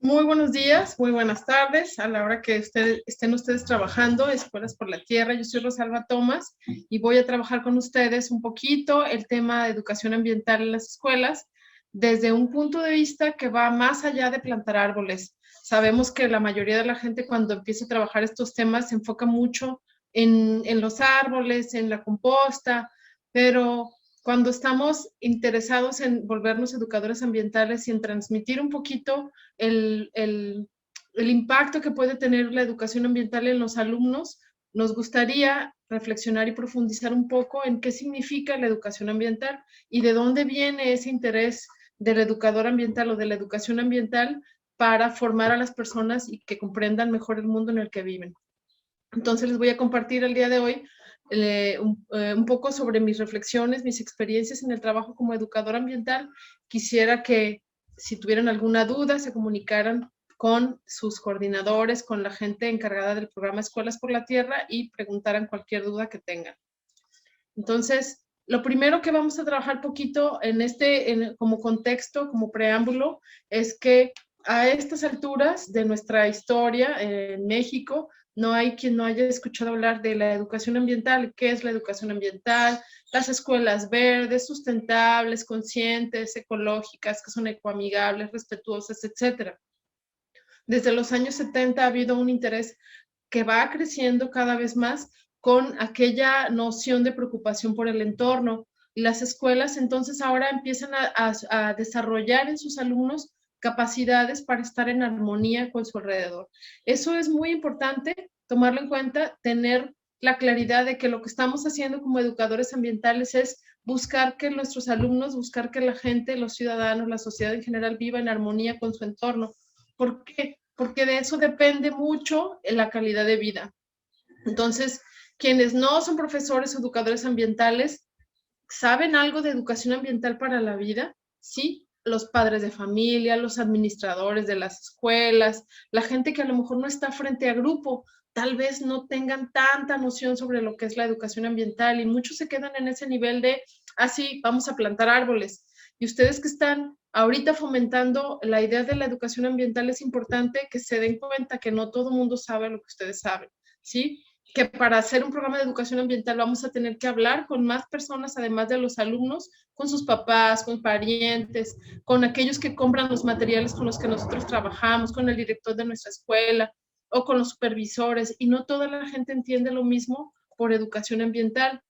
Muy buenos días, muy buenas tardes, a la hora que estén ustedes trabajando, Escuelas por la Tierra. Yo soy Rosalba Tomás y voy a trabajar con ustedes un poquito el tema de educación ambiental en las escuelas desde un punto de vista que va más allá de plantar árboles. Sabemos que la mayoría de la gente cuando empieza a trabajar estos temas se enfoca mucho en los árboles, en la composta, pero cuando estamos interesados en volvernos educadores ambientales y en transmitir un poquito el, el, el impacto que puede tener la educación ambiental en los alumnos, nos gustaría reflexionar y profundizar un poco en qué significa la educación ambiental y de dónde viene ese interés del educador ambiental o de la educación ambiental para formar a las personas y que comprendan mejor el mundo en el que viven. Entonces les voy a compartir el día de hoy un poco sobre mis reflexiones, mis experiencias en el trabajo como educador ambiental. Quisiera que si tuvieran alguna duda se comunicaran con sus coordinadores, con la gente encargada del programa Escuelas por la Tierra y preguntaran cualquier duda que tengan. Entonces, lo primero que vamos a trabajar poquito como contexto, como preámbulo, es que a estas alturas de nuestra historia en México, no hay quien no haya escuchado hablar de la educación ambiental. ¿Qué es la educación ambiental? Las escuelas verdes, sustentables, conscientes, ecológicas, que son ecoamigables, respetuosas, etcétera. Desde los años 70 ha habido un interés que va creciendo cada vez más con aquella noción de preocupación por el entorno. Y las escuelas entonces ahora empiezan a desarrollar en sus alumnos capacidades para estar en armonía con su alrededor. Eso es muy importante tomarlo en cuenta, tener la claridad de que lo que estamos haciendo como educadores ambientales es buscar que nuestros alumnos, buscar que la gente, los ciudadanos, la sociedad en general viva en armonía con su entorno. ¿Por qué? Porque de eso depende mucho la calidad de vida. Entonces, quienes no son profesores o educadores ambientales, ¿saben algo de educación ambiental para la vida? Sí, los padres de familia, los administradores de las escuelas, la gente que a lo mejor no está frente a grupo, tal vez no tengan tanta noción sobre lo que es la educación ambiental y muchos se quedan en ese nivel de, sí, vamos a plantar árboles. Y ustedes que están ahorita fomentando la idea de la educación ambiental, es importante que se den cuenta que no todo el mundo sabe lo que ustedes saben, ¿sí? Que para hacer un programa de educación ambiental vamos a tener que hablar con más personas, además de los alumnos, con sus papás, con parientes, con aquellos que compran los materiales con los que nosotros trabajamos, con el director de nuestra escuela o con los supervisores, y no toda la gente entiende lo mismo por educación ambiental.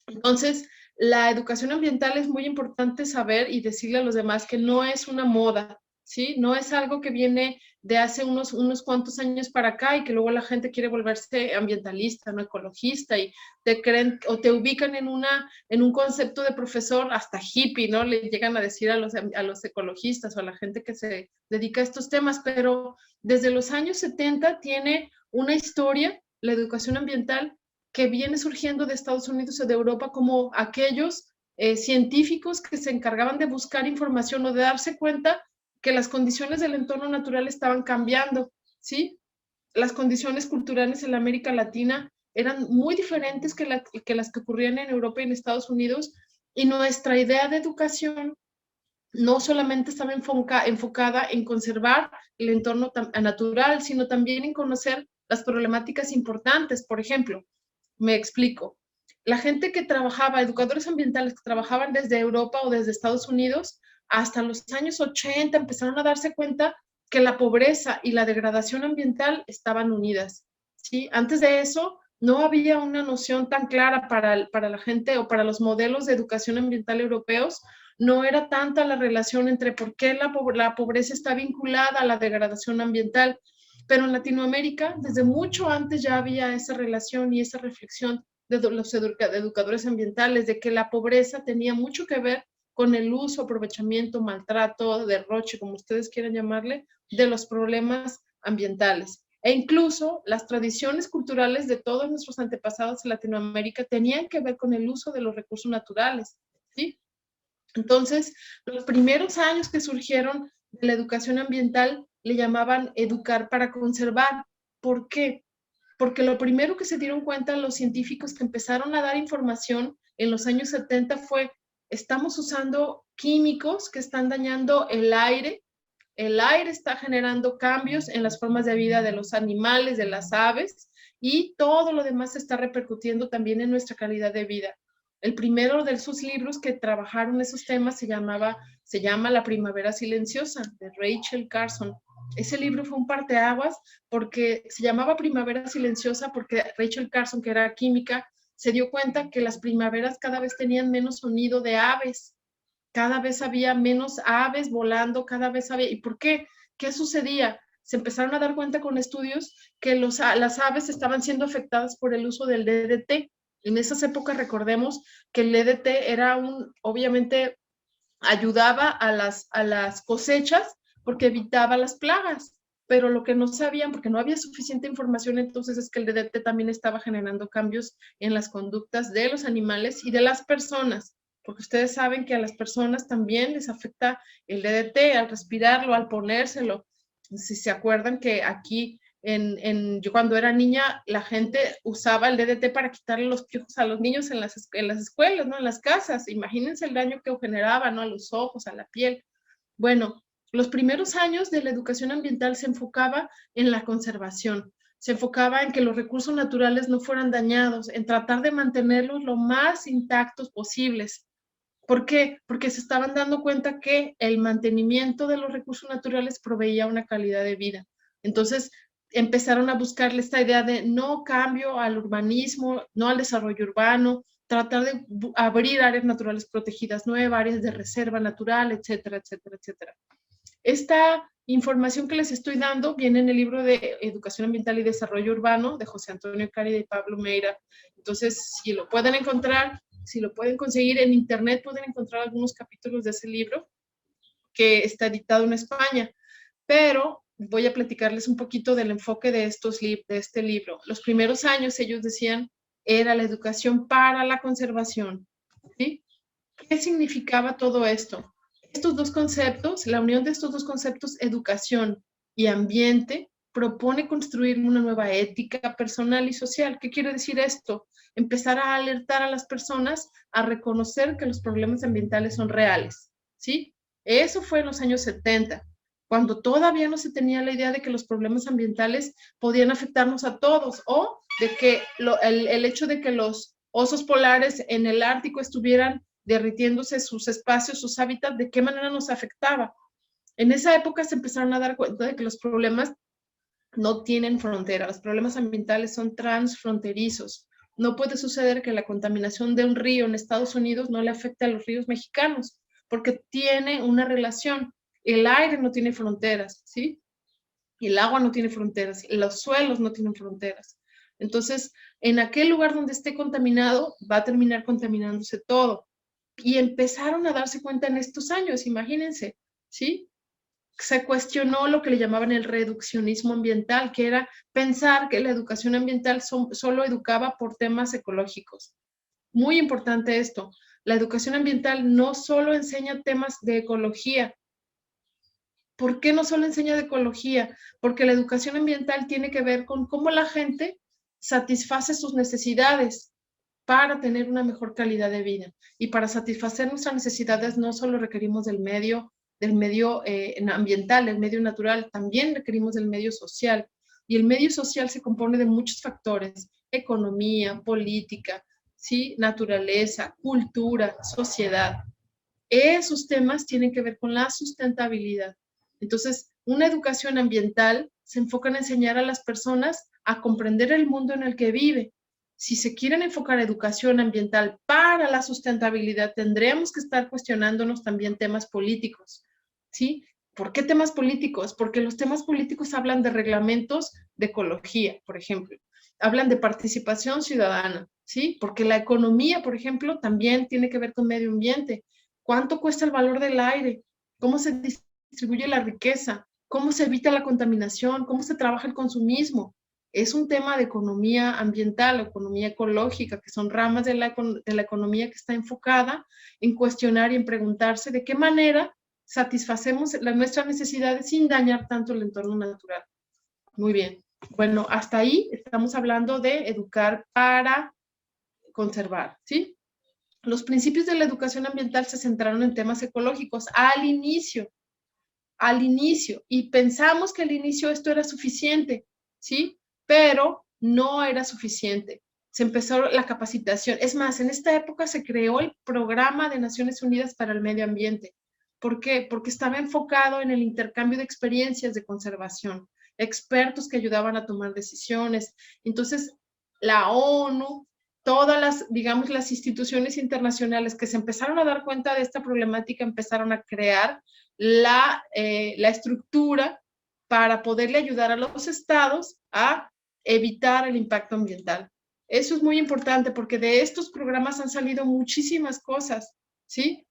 Entonces, la educación ambiental es muy importante saber y decirle a los demás que no es una moda, ¿sí? No es algo que viene de hace unos cuantos años para acá y que luego la gente quiere volverse ambientalista, no ecologista, y te creen o te ubican en un concepto de profesor hasta hippie, ¿no? Le llegan a decir a los ecologistas o a la gente que se dedica a estos temas, pero desde los años 70 tiene una historia, la educación ambiental, que viene surgiendo de Estados Unidos o de Europa como aquellos científicos que se encargaban de buscar información o de darse cuenta que las condiciones del entorno natural estaban cambiando, ¿sí? Las condiciones culturales en la América Latina eran muy diferentes que las que ocurrían en Europa y en Estados Unidos, y nuestra idea de educación no solamente estaba enfocada en conservar el entorno natural, sino también en conocer las problemáticas importantes. Por ejemplo, me explico. La gente que trabajaba, educadores ambientales que trabajaban desde Europa o desde Estados Unidos, hasta los años 80 empezaron a darse cuenta que la pobreza y la degradación ambiental estaban unidas, ¿sí? Antes de eso, no había una noción tan clara para la gente o para los modelos de educación ambiental europeos. No era tanta la relación entre por qué la pobreza está vinculada a la degradación ambiental, pero en Latinoamérica, desde mucho antes ya había esa relación y esa reflexión de los educadores ambientales, de que la pobreza tenía mucho que ver con el uso, aprovechamiento, maltrato, derroche, como ustedes quieran llamarle, de los problemas ambientales. E incluso las tradiciones culturales de todos nuestros antepasados en Latinoamérica tenían que ver con el uso de los recursos naturales, ¿sí? Entonces, los primeros años que surgieron de la educación ambiental le llamaban educar para conservar. ¿Por qué? Porque lo primero que se dieron cuenta los científicos que empezaron a dar información en los años 70 fue, estamos usando químicos que están dañando el aire, el aire está generando cambios en las formas de vida de los animales, de las aves, y todo lo demás está repercutiendo también en nuestra calidad de vida. El primero de sus libros que trabajaron esos temas se llama La primavera silenciosa, de Rachel Carson. Ese libro fue un parteaguas porque se llamaba Primavera silenciosa porque Rachel Carson, que era química, se dio cuenta que las primaveras cada vez tenían menos sonido de aves, cada vez había menos aves volando, cada vez había... ¿Y por qué? ¿Qué sucedía? Se empezaron a dar cuenta con estudios que las aves estaban siendo afectadas por el uso del DDT. En esas épocas recordemos que el DDT era obviamente ayudaba a las cosechas porque evitaba las plagas, pero lo que no sabían, porque no había suficiente información entonces, es que el DDT también estaba generando cambios en las conductas de los animales y de las personas, porque ustedes saben que a las personas también les afecta el DDT al respirarlo, al ponérselo. Si se acuerdan que aquí yo cuando era niña, la gente usaba el DDT para quitarle los piojos a los niños en las escuelas, ¿no? En las casas. Imagínense el daño que generaba, ¿no? A los ojos, a la piel. Bueno, los primeros años de la educación ambiental se enfocaba en la conservación, se enfocaba en que los recursos naturales no fueran dañados, en tratar de mantenerlos lo más intactos posibles. ¿Por qué? Porque se estaban dando cuenta que el mantenimiento de los recursos naturales proveía una calidad de vida. Entonces, empezaron a buscarle esta idea de no cambio al urbanismo, no al desarrollo urbano, tratar de abrir áreas naturales protegidas nuevas, áreas de reserva natural, etcétera, etcétera, etcétera. Esta información que les estoy dando viene en el libro de Educación Ambiental y Desarrollo Urbano de José Antonio Cárida y Pablo Meira. Entonces, si lo pueden encontrar, si lo pueden conseguir en internet, pueden encontrar algunos capítulos de ese libro que está editado en España. Pero voy a platicarles un poquito del enfoque de este libro. Los primeros años, ellos decían, era la educación para la conservación. ¿Sí? ¿Qué significaba todo esto? Estos dos conceptos, la unión de estos dos conceptos, educación y ambiente, propone construir una nueva ética personal y social. ¿Qué quiere decir esto? Empezar a alertar a las personas a reconocer que los problemas ambientales son reales, ¿sí? Eso fue en los años 70, cuando todavía no se tenía la idea de que los problemas ambientales podían afectarnos a todos, o de que el hecho de que los osos polares en el Ártico estuvieran derritiéndose sus espacios, sus hábitats, de qué manera nos afectaba. En esa época se empezaron a dar cuenta de que los problemas no tienen frontera, los problemas ambientales son transfronterizos. No puede suceder que la contaminación de un río en Estados Unidos no le afecte a los ríos mexicanos, porque tiene una relación. El aire no tiene fronteras, ¿sí? El agua no tiene fronteras, los suelos no tienen fronteras. Entonces, en aquel lugar donde esté contaminado, va a terminar contaminándose todo. Y empezaron a darse cuenta en estos años, imagínense, ¿sí? Se cuestionó lo que le llamaban el reduccionismo ambiental, que era pensar que la educación ambiental solo educaba por temas ecológicos. Muy importante esto, la educación ambiental no solo enseña temas de ecología. ¿Por qué no solo enseña de ecología? Porque la educación ambiental tiene que ver con cómo la gente satisface sus necesidades para tener una mejor calidad de vida. Y para satisfacer nuestras necesidades no solo requerimos del medio ambiental, del medio natural, también requerimos del medio social. Y el medio social se compone de muchos factores: economía, política, ¿sí? Naturaleza, cultura, sociedad. Esos temas tienen que ver con la sustentabilidad. Entonces, una educación ambiental se enfoca en enseñar a las personas a comprender el mundo en el que vive. Si se quieren enfocar educación ambiental para la sustentabilidad, tendremos que estar cuestionándonos también temas políticos, ¿sí? ¿Por qué temas políticos? Porque los temas políticos hablan de reglamentos de ecología, por ejemplo. Hablan de participación ciudadana, ¿sí? Porque la economía, por ejemplo, también tiene que ver con medio ambiente. ¿Cuánto cuesta el valor del aire? ¿Cómo se distribuye la riqueza? ¿Cómo se evita la contaminación? ¿Cómo se trabaja el consumismo? Es un tema de economía ambiental, economía ecológica, que son ramas de la economía que está enfocada en cuestionar y en preguntarse de qué manera satisfacemos nuestras necesidades sin dañar tanto el entorno natural. Muy bien. Bueno, hasta ahí estamos hablando de educar para conservar, ¿sí? Los principios de la educación ambiental se centraron en temas ecológicos al inicio, al inicio y pensamos que al inicio esto era suficiente, ¿sí? Pero no era suficiente. Se empezó la capacitación. Es más, en esta época se creó el Programa de Naciones Unidas para el Medio Ambiente. ¿Por qué? Porque estaba enfocado en el intercambio de experiencias de conservación, expertos que ayudaban a tomar decisiones. Entonces, la ONU, todas las, digamos, las instituciones internacionales que se empezaron a dar cuenta de esta problemática empezaron a crear la estructura para poderle ayudar a los estados a evitar el impacto ambiental. Eso es muy importante porque de estos programas han salido muchísimas cosas, ¿sí?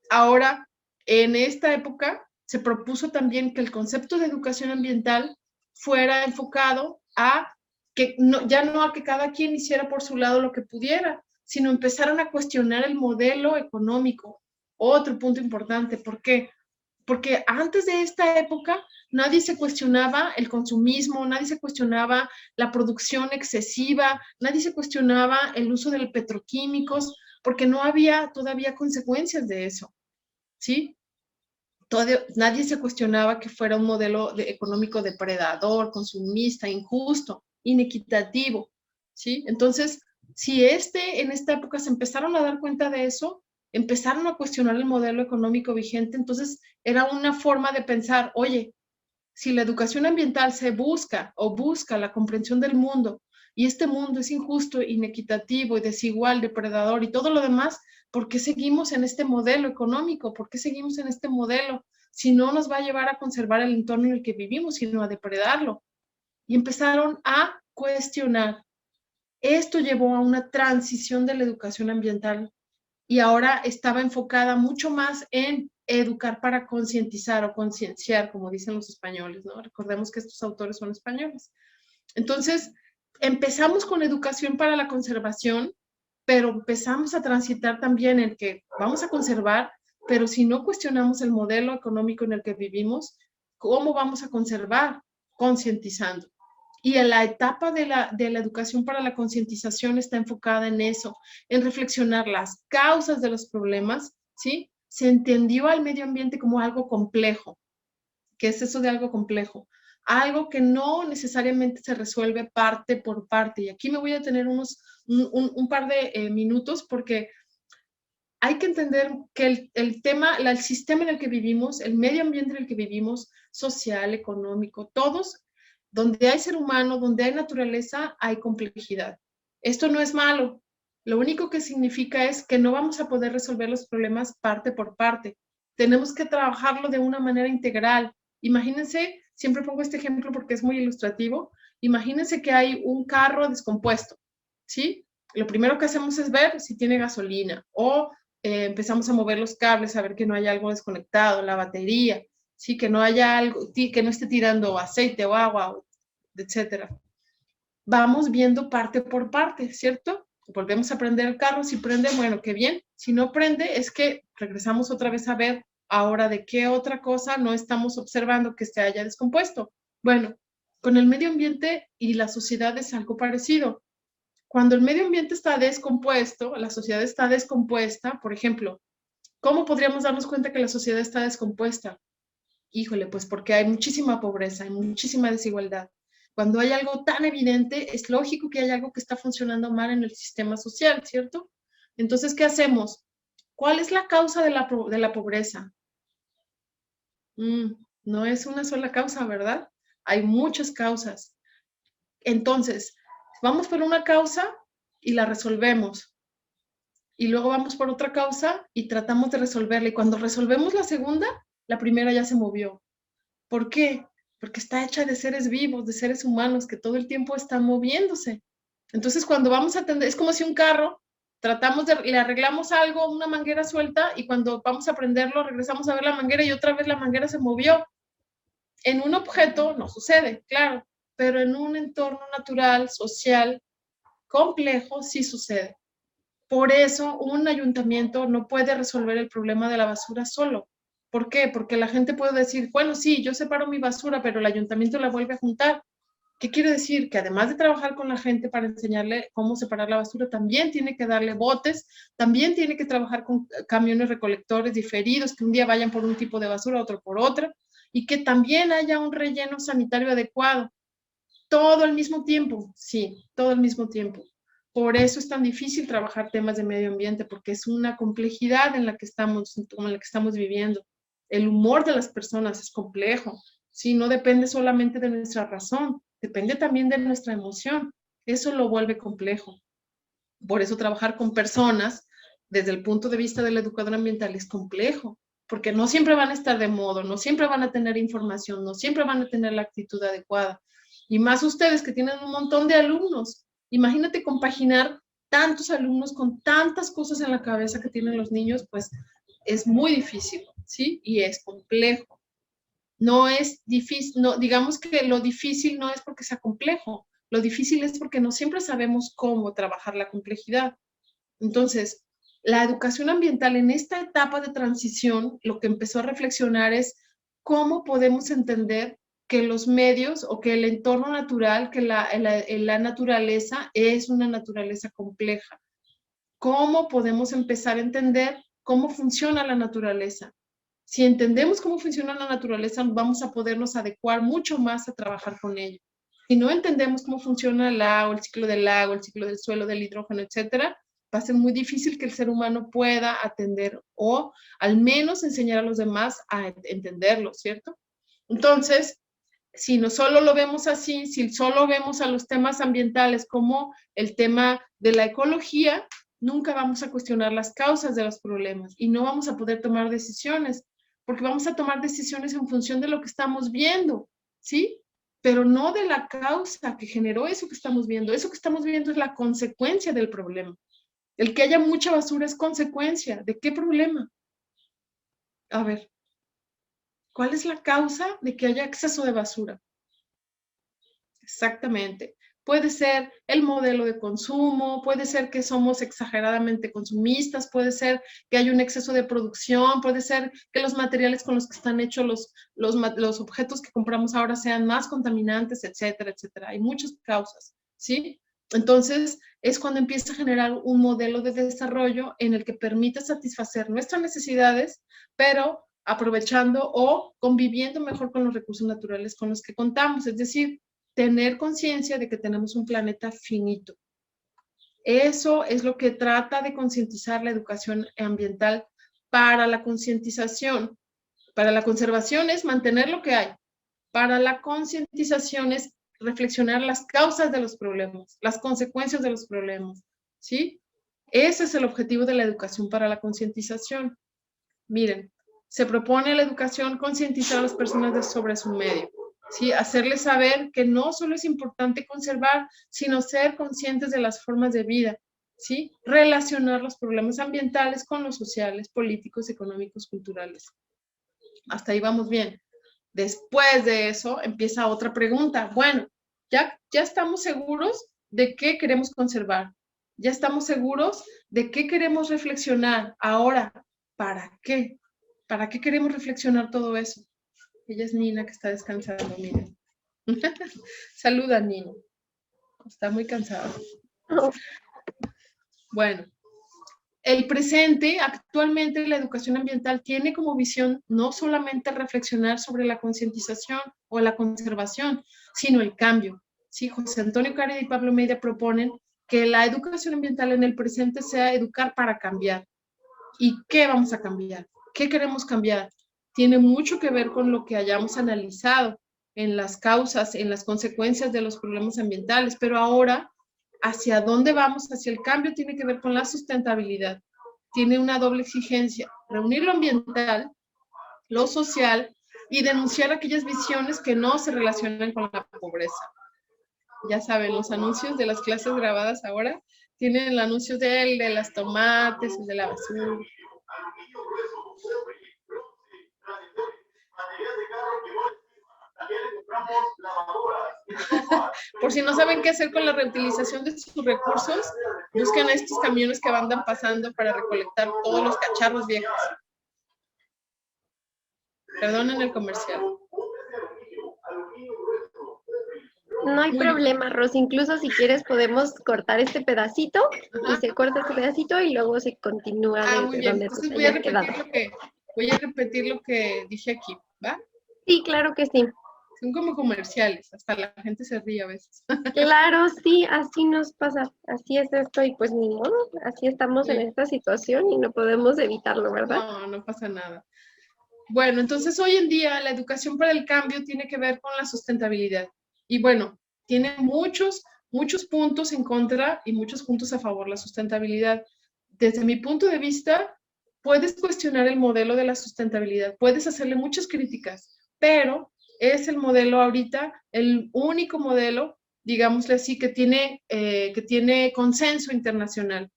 Ahora, en esta época, se propuso también que el concepto de educación ambiental fuera enfocado a que no, ya no a que cada quien hiciera por su lado lo que pudiera, sino empezaron a cuestionar el modelo económico. Otro punto importante, ¿por qué? Porque antes de esta época nadie se cuestionaba el consumismo, nadie se cuestionaba la producción excesiva, nadie se cuestionaba el uso de petroquímicos, porque no había todavía consecuencias de eso, ¿sí? Nadie se cuestionaba que fuera un modelo económico depredador, consumista, injusto, inequitativo, ¿sí? Entonces, si en esta época se empezaron a dar cuenta de eso, empezaron a cuestionar el modelo económico vigente, entonces era una forma de pensar, oye, si la educación ambiental se busca o busca la comprensión del mundo y este mundo es injusto, inequitativo y desigual, depredador y todo lo demás, ¿por qué seguimos en este modelo económico? ¿Por qué seguimos en este modelo si no nos va a llevar a conservar el entorno en el que vivimos, sino a depredarlo? Y empezaron a cuestionar. Esto llevó a una transición de la educación ambiental y ahora estaba enfocada mucho más en educar para concientizar o concienciar, como dicen los españoles, ¿no? Recordemos que estos autores son españoles. Entonces, empezamos con educación para la conservación, pero empezamos a transitar también en que vamos a conservar, pero si no cuestionamos el modelo económico en el que vivimos, ¿cómo vamos a conservar? Concientizando. Y en la etapa de la educación para la concientización está enfocada en eso, en reflexionar las causas de los problemas, ¿sí? Se entendió al medio ambiente como algo complejo. ¿Qué es eso de algo complejo? Algo que no necesariamente se resuelve parte por parte. Y aquí me voy a tener un par de minutos porque hay que entender que el tema, el sistema en el que vivimos, el medio ambiente en el que vivimos, social, económico, todos, donde hay ser humano, donde hay naturaleza, hay complejidad. Esto no es malo. Lo único que significa es que no vamos a poder resolver los problemas parte por parte. Tenemos que trabajarlo de una manera integral. Imagínense, siempre pongo este ejemplo porque es muy ilustrativo, imagínense que hay un carro descompuesto, ¿sí? Lo primero que hacemos es ver si tiene gasolina o empezamos a mover los cables, a ver que no haya algo desconectado, la batería, ¿sí? Que no haya algo, que no esté tirando aceite o agua, etcétera. Vamos viendo parte por parte, ¿cierto? Volvemos a prender el carro, si prende, bueno, qué bien. Si no prende, es que regresamos otra vez a ver ahora de qué otra cosa no estamos observando que se haya descompuesto. Bueno, con el medio ambiente y la sociedad es algo parecido. Cuando el medio ambiente está descompuesto, la sociedad está descompuesta, por ejemplo, ¿cómo podríamos darnos cuenta que la sociedad está descompuesta? Híjole, pues porque hay muchísima pobreza, hay muchísima desigualdad. Cuando hay algo tan evidente, es lógico que hay algo que está funcionando mal en el sistema social, ¿cierto? Entonces, ¿qué hacemos? ¿Cuál es la causa de la pobreza? No es una sola causa, ¿verdad? Hay muchas causas. Entonces, vamos por una causa y la resolvemos. Y luego vamos por otra causa y tratamos de resolverla. Y cuando resolvemos la segunda, la primera ya se movió. ¿Por qué? Porque está hecha de seres vivos, de seres humanos que todo el tiempo están moviéndose. Entonces, cuando vamos a atender, es como si un carro, le arreglamos algo, una manguera suelta, y cuando vamos a prenderlo, regresamos a ver la manguera y otra vez la manguera se movió. En un objeto no sucede, claro, pero en un entorno natural, social, complejo, sí sucede. Por eso, un ayuntamiento no puede resolver el problema de la basura solo. ¿Por qué? Porque la gente puede decir, bueno, sí, yo separo mi basura, pero el ayuntamiento la vuelve a juntar. ¿Qué quiere decir? Que además de trabajar con la gente para enseñarle cómo separar la basura, también tiene que darle botes, también tiene que trabajar con camiones recolectores diferidos, que un día vayan por un tipo de basura, otro por otra. y que también haya un relleno sanitario adecuado. Todo al mismo tiempo, sí, todo al mismo tiempo. Por eso es tan difícil trabajar temas de medio ambiente, porque es una complejidad en la que estamos viviendo. El humor de las personas es complejo, ¿sí? No depende solamente de nuestra razón, depende también de nuestra emoción. Eso lo vuelve complejo. Por eso trabajar con personas desde el punto de vista del educador ambiental es complejo, porque no siempre van a estar de modo, no siempre van a tener información, no siempre van a tener la actitud adecuada. Y más ustedes que tienen un montón de alumnos. Imagínate compaginar tantos alumnos con tantas cosas en la cabeza que tienen los niños, pues es muy difícil, ¿sí? Y es complejo. No es difícil, no, digamos que lo difícil no es porque sea complejo, lo difícil es porque no siempre sabemos cómo trabajar la complejidad. Entonces, la educación ambiental en esta etapa de transición, lo que empezó a reflexionar es cómo podemos entender que los medios o que el entorno natural, que la naturaleza es una naturaleza compleja. ¿Cómo podemos empezar a entender cómo funciona la naturaleza? Si entendemos cómo funciona la naturaleza, vamos a podernos adecuar mucho más a trabajar con ella. Si no entendemos cómo funciona el agua, el ciclo del agua, el ciclo del suelo, del hidrógeno, etcétera, va a ser muy difícil que el ser humano pueda atender o al menos enseñar a los demás a entenderlo, ¿cierto? Entonces, si no solo lo vemos así, si solo vemos a los temas ambientales como el tema de la ecología, nunca vamos a cuestionar las causas de los problemas y no vamos a poder tomar decisiones, porque vamos a tomar decisiones en función de lo que estamos viendo, ¿sí? Pero no de la causa que generó eso que estamos viendo. Eso que estamos viendo es la consecuencia del problema. El que haya mucha basura es consecuencia. ¿De qué problema? A ver, ¿cuál es la causa de que haya exceso de basura? Exactamente. Puede ser el modelo de consumo, puede ser que somos exageradamente consumistas, puede ser que hay un exceso de producción, puede ser que los materiales con los que están hechos los objetos que compramos ahora sean más contaminantes, etcétera, etcétera. Hay muchas causas, ¿sí? Entonces, es cuando empieza a generar un modelo de desarrollo en el que permite satisfacer nuestras necesidades, pero aprovechando o conviviendo mejor con los recursos naturales con los que contamos, es decir, tener conciencia de que tenemos un planeta finito. Eso es lo que trata de concientizar la educación ambiental para la concientización. Para la conservación es mantener lo que hay. Para la concientización es reflexionar las causas de los problemas, las consecuencias de los problemas, ¿sí? Ese es el objetivo de la educación para la concientización. Miren, se propone la educación concientizar a las personas sobre su medio. ¿Sí? Hacerles saber que no solo es importante conservar, sino ser conscientes de las formas de vida, ¿sí? Relacionar los problemas ambientales con los sociales, políticos, económicos, culturales. Hasta ahí vamos bien. Después de eso empieza otra pregunta. Bueno, ya estamos seguros de qué queremos conservar. Ya estamos seguros de qué queremos reflexionar. Ahora, ¿para qué? ¿Para qué queremos reflexionar todo eso? Ella es Nina que está descansando, miren. Saluda, Nina. Está muy cansada. Bueno, el presente, actualmente la educación ambiental tiene como visión no solamente reflexionar sobre la concientización o la conservación, sino el cambio. Sí, José Antonio Cáride y Pablo Media proponen que la educación ambiental en el presente sea educar para cambiar. ¿Y qué vamos a cambiar? ¿Qué queremos cambiar? Tiene mucho que ver con lo que hayamos analizado en las causas, en las consecuencias de los problemas ambientales, pero ahora, ¿hacia dónde vamos? Hacia el cambio tiene que ver con la sustentabilidad. Tiene una doble exigencia, reunir lo ambiental, lo social y denunciar aquellas visiones que no se relacionan con la pobreza. Ya saben, los anuncios de las clases grabadas ahora tienen el anuncio de las tomates, el de la basura. Por si no saben qué hacer con la reutilización de sus recursos, busquen estos camiones que andan pasando para recolectar todos los cacharros viejos. Perdonen el comercial. No hay problema, Ros. Incluso si quieres podemos cortar este pedacito. Ajá. Y se corta este pedacito y luego se continúa desde muy bien. donde Entonces voy a repetir lo que dije aquí, ¿va? Sí, claro que sí. Son como comerciales, hasta la gente se ríe a veces. Claro, sí, así nos pasa, así es esto y pues ni modo, así estamos en Sí. esta situación y no podemos evitarlo, ¿verdad? No, no pasa nada. Bueno, entonces hoy en día la educación para el cambio tiene que ver con la sustentabilidad. Y bueno, tiene muchos puntos en contra y muchos puntos a favor la sustentabilidad. Desde mi punto de vista, puedes cuestionar el modelo de la sustentabilidad, puedes hacerle muchas críticas, pero es el modelo ahorita, el único modelo, digámosle así, que tiene consenso internacional,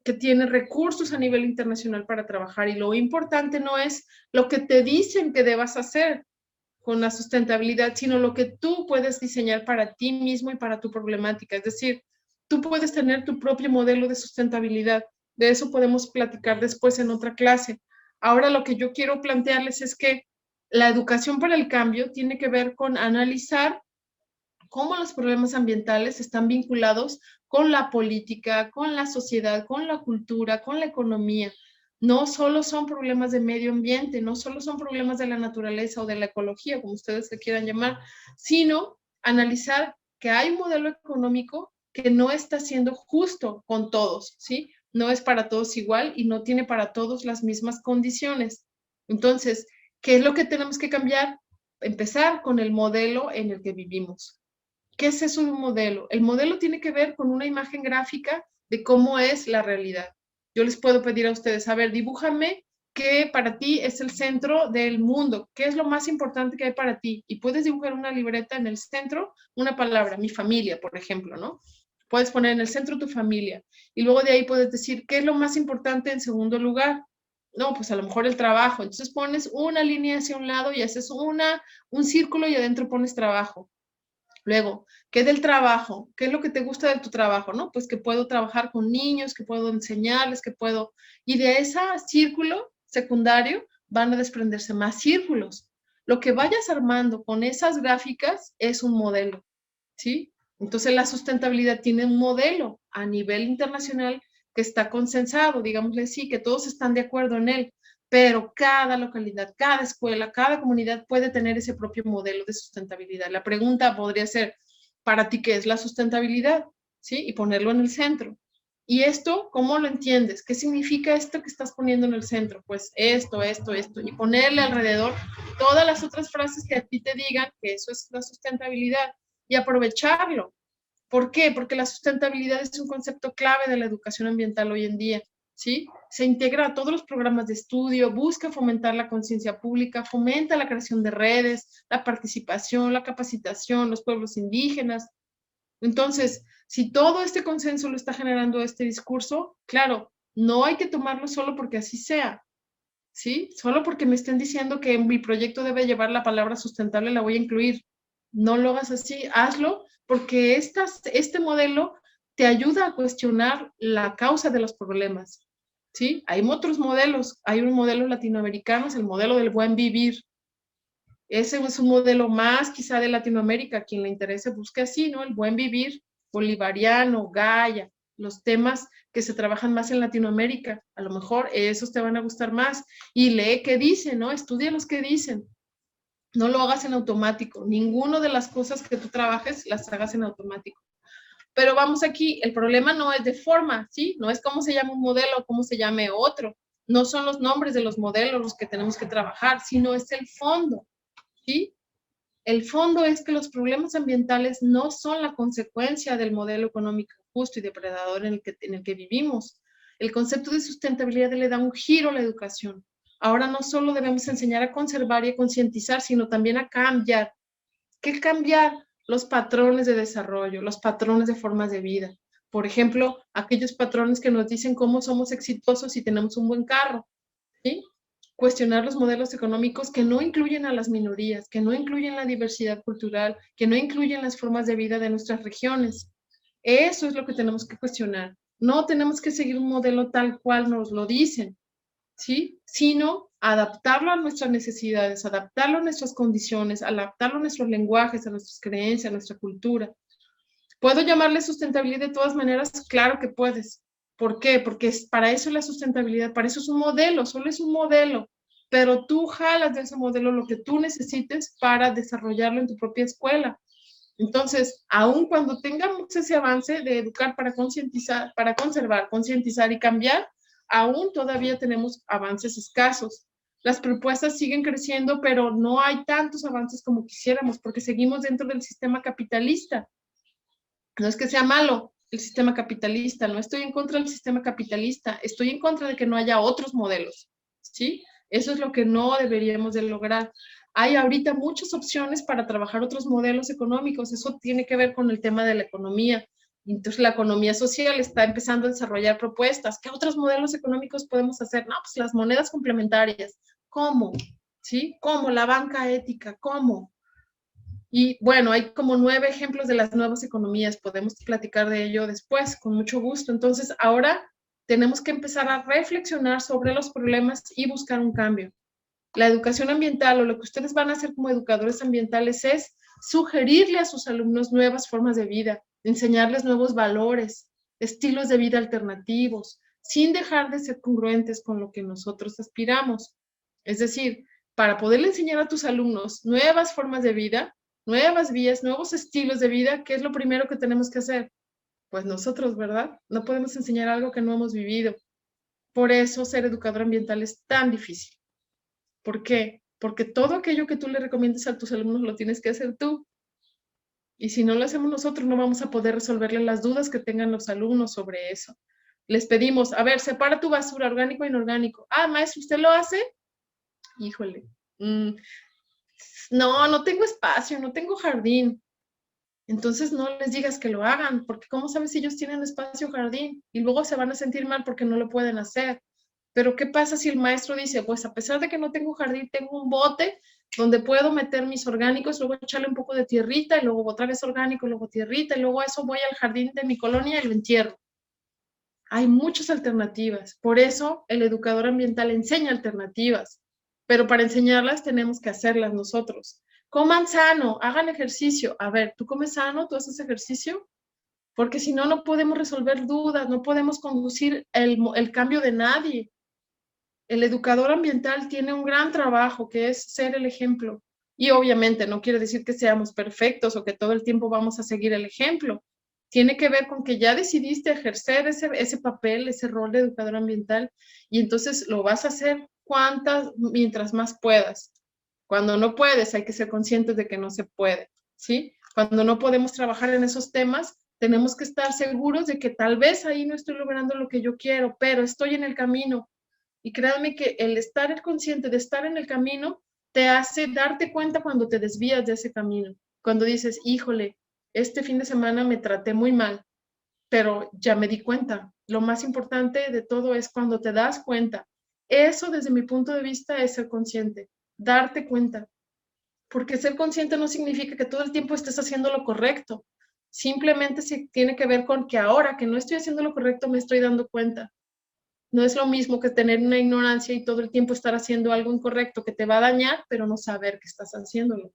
que tiene recursos a nivel internacional para trabajar, y lo importante no es lo que te dicen que debas hacer con la sustentabilidad, sino lo que tú puedes diseñar para ti mismo y para tu problemática. Es decir, tú puedes tener tu propio modelo de sustentabilidad. De eso podemos platicar después en otra clase. Ahora lo que yo quiero plantearles es que la educación para el cambio tiene que ver con analizar cómo los problemas ambientales están vinculados con la política, con la sociedad, con la cultura, con la economía. No solo son problemas de medio ambiente, no solo son problemas de la naturaleza o de la ecología, como ustedes se quieran llamar, sino analizar que hay un modelo económico que no está siendo justo con todos, ¿sí? No es para todos igual y no tiene para todos las mismas condiciones. Entonces, ¿qué es lo que tenemos que cambiar? Empezar con el modelo en el que vivimos. ¿Qué es eso de un modelo? El modelo tiene que ver con una imagen gráfica de cómo es la realidad. Yo les puedo pedir a ustedes, a ver, dibújame qué para ti es el centro del mundo, qué es lo más importante que hay para ti. Y puedes dibujar una libreta en el centro, una palabra, mi familia, por ejemplo, ¿no? Puedes poner en el centro tu familia. Y luego de ahí puedes decir, ¿qué es lo más importante en segundo lugar? No, pues a lo mejor el trabajo. Entonces pones una línea hacia un lado y haces un círculo y adentro pones trabajo. Luego, ¿qué del trabajo? ¿Qué es lo que te gusta de tu trabajo? ¿No? Pues que puedo trabajar con niños, que puedo enseñarles, que puedo... Y de ese círculo secundario van a desprenderse más círculos. Lo que vayas armando con esas gráficas es un modelo, ¿sí? Entonces la sustentabilidad tiene un modelo a nivel internacional que está consensado, digámosle así, que todos están de acuerdo en él, pero cada localidad, cada escuela, cada comunidad puede tener ese propio modelo de sustentabilidad. La pregunta podría ser, ¿para ti qué es la sustentabilidad? ¿Sí? Y ponerlo en el centro. ¿Y esto cómo lo entiendes? ¿Qué significa esto que estás poniendo en el centro? Pues esto, y ponerle alrededor todas las otras frases que a ti te digan que eso es la sustentabilidad y aprovecharlo. ¿Por qué? Porque la sustentabilidad es un concepto clave de la educación ambiental hoy en día, ¿sí? Se integra a todos los programas de estudio, busca fomentar la conciencia pública, fomenta la creación de redes, la participación, la capacitación, los pueblos indígenas. Entonces, si todo este consenso lo está generando este discurso, claro, no hay que tomarlo solo porque así sea, ¿sí? Solo porque me estén diciendo que mi proyecto debe llevar la palabra sustentable, la voy a incluir. No lo hagas así, hazlo porque este modelo te ayuda a cuestionar la causa de los problemas, ¿sí? Hay otros modelos, hay un modelo latinoamericano, es el modelo del buen vivir. Ese es un modelo más quizá de Latinoamérica, a quien le interese busque así, ¿no? El buen vivir bolivariano, Gaia, los temas que se trabajan más en Latinoamérica, a lo mejor esos te van a gustar más. Y lee qué dicen, ¿no? Estudia los que dicen. No lo hagas en automático. Ninguna de las cosas que tú trabajes las hagas en automático. Pero vamos aquí, el problema no es de forma, ¿sí? No es cómo se llama un modelo o cómo se llame otro. No son los nombres de los modelos los que tenemos que trabajar, sino es el fondo, ¿sí? El fondo es que los problemas ambientales no son la consecuencia del modelo económico justo y depredador en el que vivimos. El concepto de sustentabilidad le da un giro a la educación. Ahora no solo debemos enseñar a conservar y a concientizar, sino también a cambiar. ¿Qué cambiar? Los patrones de desarrollo, los patrones de formas de vida. Por ejemplo, aquellos patrones que nos dicen cómo somos exitosos si tenemos un buen carro, ¿sí? Cuestionar los modelos económicos que no incluyen a las minorías, que no incluyen la diversidad cultural, que no incluyen las formas de vida de nuestras regiones. Eso es lo que tenemos que cuestionar. No tenemos que seguir un modelo tal cual nos lo dicen, ¿sí? Sino adaptarlo a nuestras necesidades, adaptarlo a nuestras condiciones, adaptarlo a nuestros lenguajes, a nuestras creencias, a nuestra cultura. ¿Puedo llamarle sustentabilidad de todas maneras? Claro que puedes. ¿Por qué? Porque para eso es la sustentabilidad, para eso es un modelo, solo es un modelo. pero tú jalas de ese modelo lo que tú necesites para desarrollarlo en tu propia escuela. Entonces, aun cuando tengamos ese avance de educar para concientizar, para conservar, concientizar y cambiar, aún todavía tenemos avances escasos. Las propuestas siguen creciendo, pero no hay tantos avances como quisiéramos, porque seguimos dentro del sistema capitalista. No es que sea malo el sistema capitalista, no estoy en contra del sistema capitalista, estoy en contra de que no haya otros modelos, ¿sí? Eso es lo que no deberíamos de lograr. Hay ahorita muchas opciones para trabajar otros modelos económicos, eso tiene que ver con el tema de la economía. Entonces la economía social está empezando a desarrollar propuestas. ¿Qué otros modelos económicos podemos hacer? No, pues las monedas complementarias. ¿Cómo? ¿Sí? ¿Cómo? La banca ética. ¿Cómo? Y bueno, hay como 9 ejemplos de las nuevas economías. Podemos platicar de ello después, con mucho gusto. Entonces, ahora tenemos que empezar a reflexionar sobre los problemas y buscar un cambio. La educación ambiental o lo que ustedes van a hacer como educadores ambientales es sugerirle a sus alumnos nuevas formas de vida, enseñarles nuevos valores, estilos de vida alternativos, sin dejar de ser congruentes con lo que nosotros aspiramos. Es decir, para poderle enseñar a tus alumnos nuevas formas de vida, nuevas vías, nuevos estilos de vida, ¿qué es lo primero que tenemos que hacer? Pues nosotros, ¿verdad? No podemos enseñar algo que no hemos vivido. Por eso ser educador ambiental es tan difícil. ¿Por qué? Porque todo aquello que tú le recomiendas a tus alumnos lo tienes que hacer tú. Y si no lo hacemos nosotros, no vamos a poder resolverle las dudas que tengan los alumnos sobre eso. Les pedimos, a ver, separa tu basura orgánico e inorgánico. Ah, maestro, ¿usted lo hace? Híjole. No tengo espacio, no tengo jardín. Entonces no les digas que lo hagan, porque ¿cómo sabes si ellos tienen espacio o jardín? Y luego se van a sentir mal porque no lo pueden hacer. Pero ¿qué pasa si el maestro dice, pues a pesar de que no tengo jardín, tengo un bote donde puedo meter mis orgánicos, luego echarle un poco de tierrita y luego otra vez orgánico, luego tierrita y luego eso voy al jardín de mi colonia y lo entierro? Hay muchas alternativas. Por eso el educador ambiental enseña alternativas, pero para enseñarlas tenemos que hacerlas nosotros. Coman sano, hagan ejercicio. A ver, ¿tú comes sano? ¿Tú haces ejercicio? Porque si no, no podemos resolver dudas, no podemos conducir el cambio de nadie. El educador ambiental tiene un gran trabajo que es ser el ejemplo. Y obviamente no quiere decir que seamos perfectos o que todo el tiempo vamos a seguir el ejemplo. Tiene que ver con que ya decidiste ejercer ese papel, ese rol de educador ambiental y entonces lo vas a hacer mientras más puedas. Cuando no puedes, hay que ser conscientes de que no se puede, ¿sí? Cuando no podemos trabajar en esos temas, tenemos que estar seguros de que tal vez ahí no estoy logrando lo que yo quiero, pero estoy en el camino. Y créanme que el estar consciente de estar en el camino te hace darte cuenta cuando te desvías de ese camino. Cuando dices, híjole, este fin de semana me traté muy mal, pero ya me di cuenta. Lo más importante de todo es cuando te das cuenta. Eso desde mi punto de vista es ser consciente, darte cuenta. Porque ser consciente no significa que todo el tiempo estés haciendo lo correcto. Simplemente se tiene que ver con que ahora que no estoy haciendo lo correcto me estoy dando cuenta. No es lo mismo que tener una ignorancia y todo el tiempo estar haciendo algo incorrecto que te va a dañar, pero no saber que estás haciéndolo.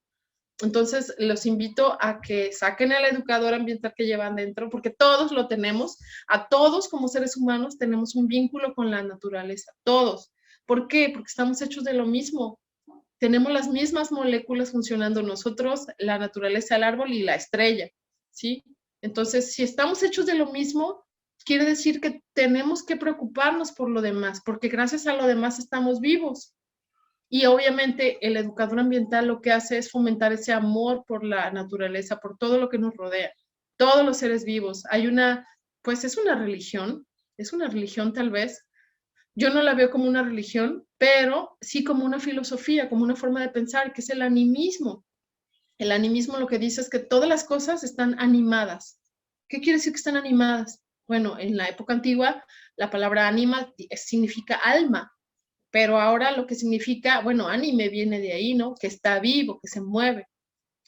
Entonces, los invito a que saquen al educador ambiental que llevan dentro, porque todos lo tenemos, a todos como seres humanos tenemos un vínculo con la naturaleza, todos. ¿Por qué? Porque estamos hechos de lo mismo. Tenemos las mismas moléculas funcionando nosotros, la naturaleza, el árbol y la estrella, ¿sí? Entonces, si estamos hechos de lo mismo, quiere decir que tenemos que preocuparnos por lo demás, porque gracias a lo demás estamos vivos. Y obviamente el educador ambiental lo que hace es fomentar ese amor por la naturaleza, por todo lo que nos rodea, todos los seres vivos. Pues es una religión tal vez. Yo no la veo como una religión, pero sí como una filosofía, como una forma de pensar, que es el animismo. El animismo lo que dice es que todas las cosas están animadas. ¿Qué quiere decir que están animadas? Bueno, en la época antigua la palabra anima significa alma, pero ahora lo que significa, bueno, anime viene de ahí, ¿no? Que está vivo, que se mueve.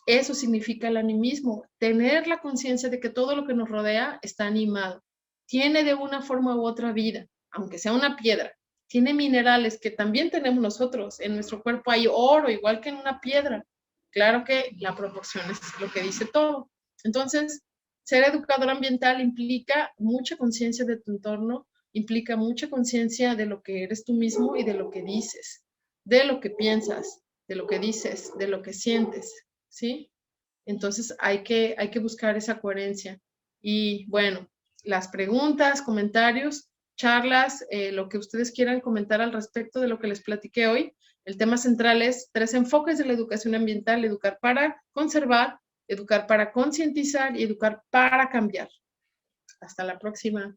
Eso significa el animismo, tener la conciencia de que todo lo que nos rodea está animado. Tiene de una forma u otra vida, aunque sea una piedra. Tiene minerales que también tenemos nosotros. En nuestro cuerpo hay oro, igual que en una piedra. Claro que la proporción es lo que dice todo. Entonces, ser educador ambiental implica mucha conciencia de tu entorno, implica mucha conciencia de lo que eres tú mismo y de lo que dices. de lo que piensas, de lo que dices, de lo que sientes, ¿sí? Entonces hay que buscar esa coherencia. Y bueno, las preguntas, comentarios, charlas, lo que ustedes quieran comentar al respecto de lo que les platiqué hoy. El tema central es 3 enfoques de la educación ambiental: educar para conservar, educar para concientizar y educar para cambiar. Hasta la próxima.